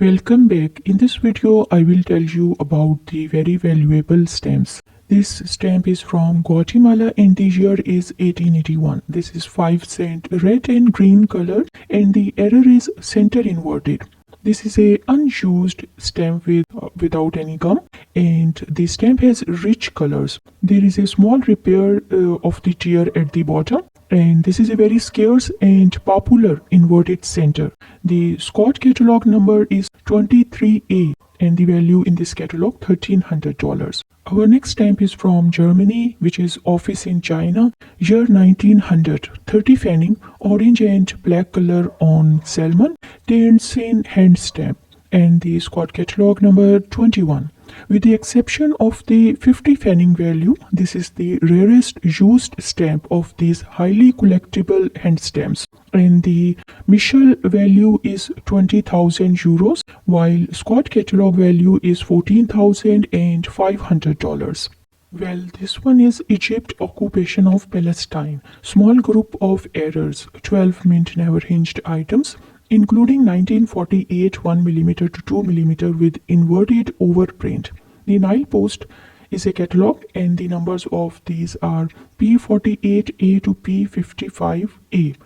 Welcome back. In this video, I will tell you about the very valuable stamps. This stamp is from Guatemala and the year is 1881. This is 5 cent, red and green color, and the error is center inverted. This is a unused stamp without any gum, and the stamp has rich colors. There is a small repair of the tear at the bottom, and this is a very scarce and popular inverted center. The Scott catalog number is 23A, and the value in this catalog $1,300. Our next stamp is from Germany, which is office in China, year 1900. 30 fanning, orange and black color on salmon, Tenzin hand stamp, and the Scott catalog number 21. With the exception of the 50 fanning value, this is the rarest used stamp of these highly collectible hand stamps. And the Michel value is 20,000 euros, while Scott catalog value is $14,500. Well, this one is Egypt occupation of Palestine. Small group of errors, 12 mint never hinged items, including 1948 1mm to 2mm with inverted overprint. The Nile Post is a catalog, and the numbers of these are P48A to P55A.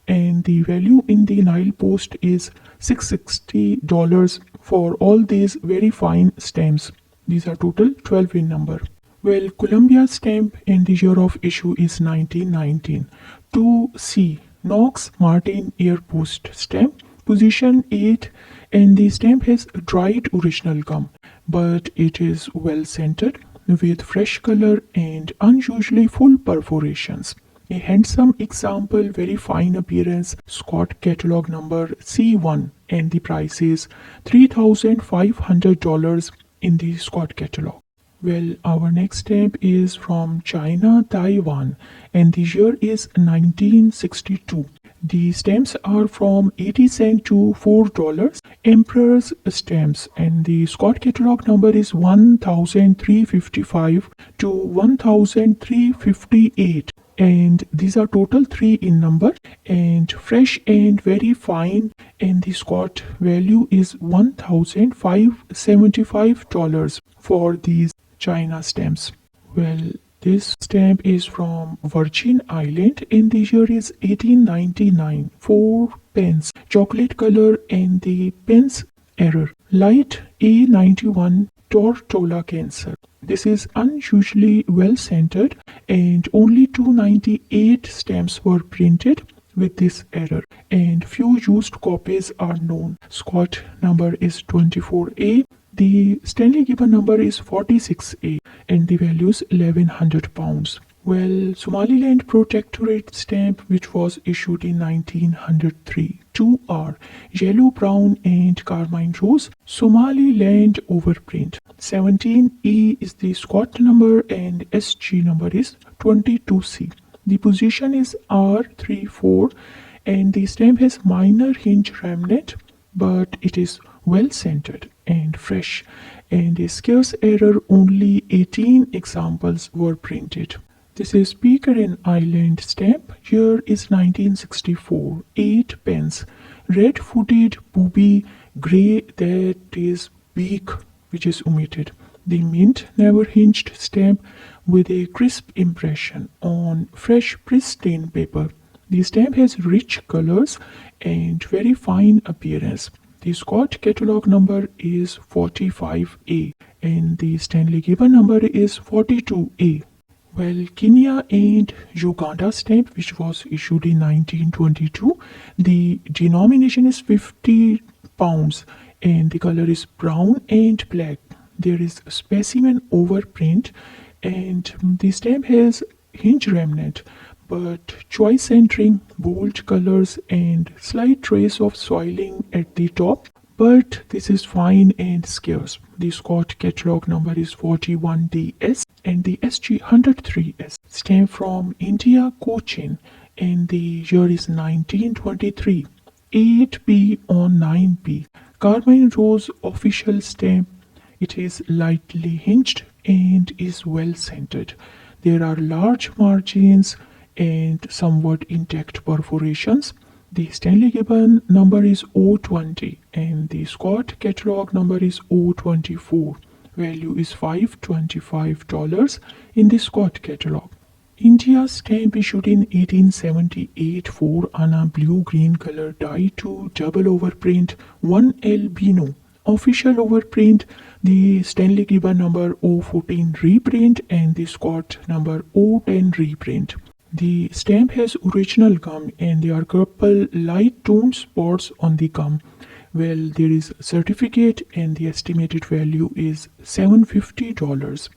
And the value in the Nile Post is $660 for all these very fine stamps. These are total 12 in number. Well, Columbia stamp and the year of issue is 1919. 2C. Knox Martin Air Post stamp, position 8, and the stamp has dried original gum, but it is well scented with fresh color and unusually full perforations. A handsome example, very fine appearance, Scott catalog number C1, and the price is $3,500 in the Scott catalog. Well, our next stamp is from China, Taiwan, and the year is 1962. The stamps are from 80 cents to $4, Emperor's stamps, and the Scott catalog number is 1,355 to 1,358. And these are total 3 in number, and fresh and very fine, and the Scott value is $1,575 for these China stamps. Well, this stamp is from Virgin Island and the year is 1899. 4 pence, chocolate color, and the pence error. Light A91 Tortola Cancer. This is unusually well centered, and only 298 stamps were printed with this error, and few used copies are known. Scott number is 24A. The Stanley Gibbon number is 46A, and the value is 1100 pounds. Well, Somaliland Protectorate stamp, which was issued in 1903. 2R, yellow, brown, and carmine rose, Somaliland overprint. 17E is the Scott number, and SG number is 22C. The position is R34, and the stamp has minor hinge remnant, but it is well centered and fresh, and a scarce error, only 18 examples were printed. This is Pitcairn Island stamp, year is 1964, 8 pence, red-footed booby, grey, that is beak which is omitted. The mint never hinged stamp with a crisp impression on fresh pristine paper. The stamp has rich colors and very fine appearance. The Scott catalog number is 45A, and the Stanley Gibbon number is 42A. Well, Kenya and Uganda stamp, which was issued in 1922, the denomination is 50 pounds, and the color is brown and black. There is a specimen overprint, and the stamp has hinge remnant, but choice centering, bold colors, and slight trace of soiling at the top, but this is fine and scarce. The Scott catalog number is 41DS, and the SG 103S. Stamp from India, Cochin, and the year is 1923. 8B on 9B. Carmine Rose official stamp. It is lightly hinged and is well centered. There are large margins and somewhat intact perforations. The Stanley Gibbon number is 020 and the Scott catalog number is 024. Value is $525 in the Scott catalog. India's stamp issued in 1878 for Anna blue-green color die to double overprint 1 albino. Official overprint, the Stanley Gibbon number 014 reprint and the Scott number 010 reprint. The stamp has original gum and there are couple light toned spots on the gum. Well, there is a certificate and the estimated value is $750.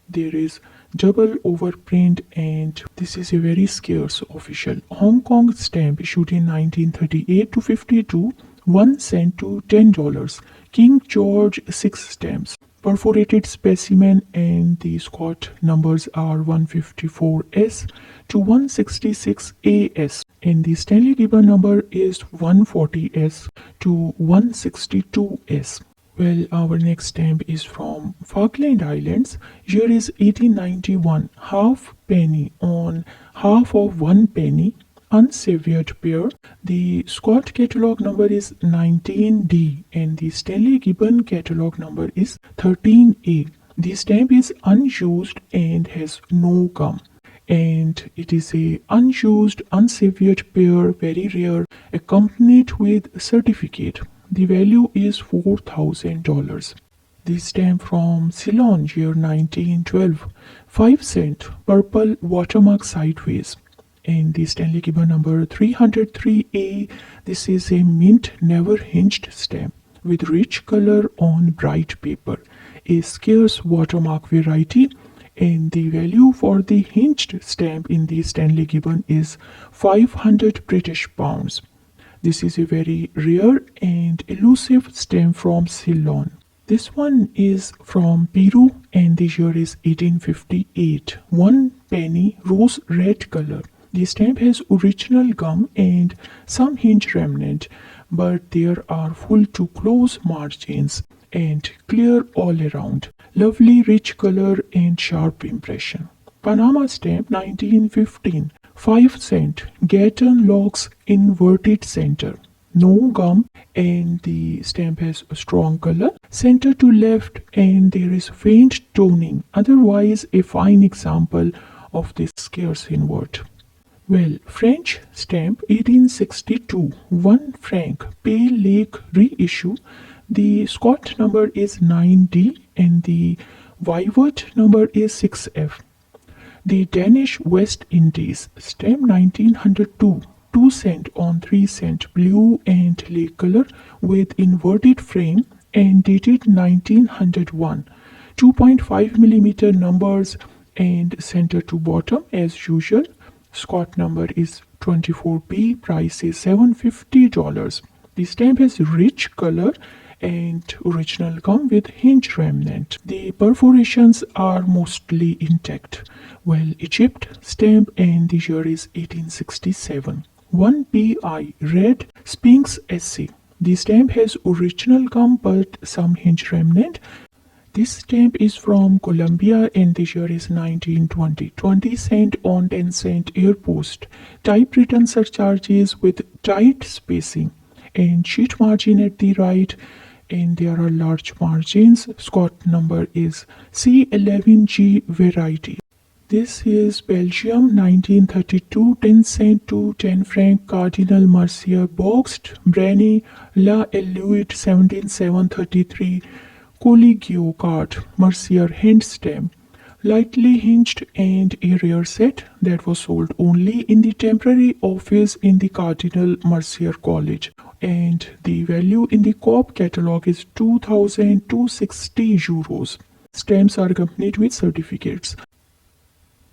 There is double overprint and this is a very scarce official Hong Kong stamp issued in 1938 to 52, 1 cent to $10. King George 6 stamps. Perforated specimen and the Scott numbers are 154S to 166AS and the Stanley Gibbon number is 140S to 162S. Well, our next stamp is from Falkland Islands. Here is 1891 half penny on half of 1 penny unsavoured pair. The Scott catalog number is 19D and the Stanley Gibbon catalog number is 13A. The stamp is unused and has no gum. And it is a unused, unsavoured pair, very rare, accompanied with certificate. The value is $4,000. The stamp from Ceylon, year 1912, 5 cent, purple watermark sideways. And the Stanley Gibbon number 303A. This is a mint never hinged stamp with rich color on bright paper, a scarce watermark variety, and the value for the hinged stamp in the Stanley Gibbon is 500 British pounds. This is a very rare and elusive stamp from Ceylon. This one is from Peru and the year is 1858. 1 penny rose red color. The stamp has original gum and some hinge remnant, but there are full to close margins and clear all around. Lovely rich color and sharp impression. Panama stamp 1915. 5 cent. Gatton locks inverted center. No gum and the stamp has a strong color. Center to left and there is faint toning. Otherwise a fine example of this scarce invert. Well, French stamp 1862, 1 franc, Pale Lake reissue. The Scott number is 9D and the Vivat number is 6F. The Danish West Indies stamp 1902, 2 cent on 3 cent, blue and lake color with inverted frame and dated 1901. 2.5 millimeter numbers and center to bottom as usual. Scott number is 24B, price is $750. The stamp has rich color and original gum with hinge remnant. The perforations are mostly intact. Well, Egypt stamp and the year is 1867. 1BI red Sphinx essay. The stamp has original gum but some hinge remnant. This stamp is from Colombia and the year is 1920. 20 cent on 10 cent air post. Typewritten surcharges with tight spacing and sheet margin at the right and there are large margins. Scott number is C11G variety. This is Belgium 1932 10 cent to 10 franc Cardinal Mercier boxed Branny La Eluit 17733 Colligio card Mercier hand stamp. Lightly hinged and a rare set that was sold only in the temporary office in the Cardinal Mercier College. And the value in the COP catalog is 2,260 euros. Stamps are accompanied with certificates.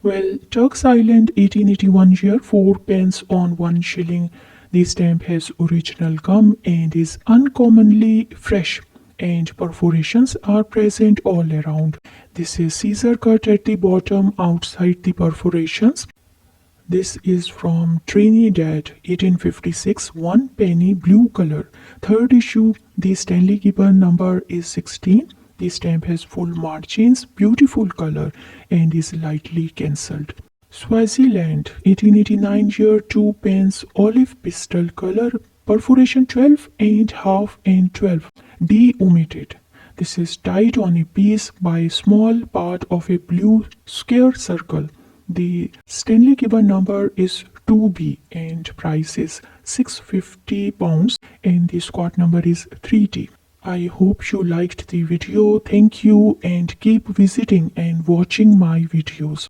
Well, Turks Island 1881 year, 4 pence on 1 shilling. The stamp has original gum and is uncommonly fresh and perforations are present all around. This is Caesar cut at the bottom outside the perforations. This is from Trinidad 1856, 1 penny blue color. 3rd issue, the Stanley Gibbon number is 16. The stamp has full margins, beautiful color and is lightly cancelled. Swaziland, 1889 year, 2 pence, olive pastel color, perforation 12 and half and 12. D omitted. This is tied on a piece by a small part of a blue square circle. The Stanley Gibbon number is 2B and price is £650 and the squad number is 3T. I hope you liked the video. Thank you and keep visiting and watching my videos.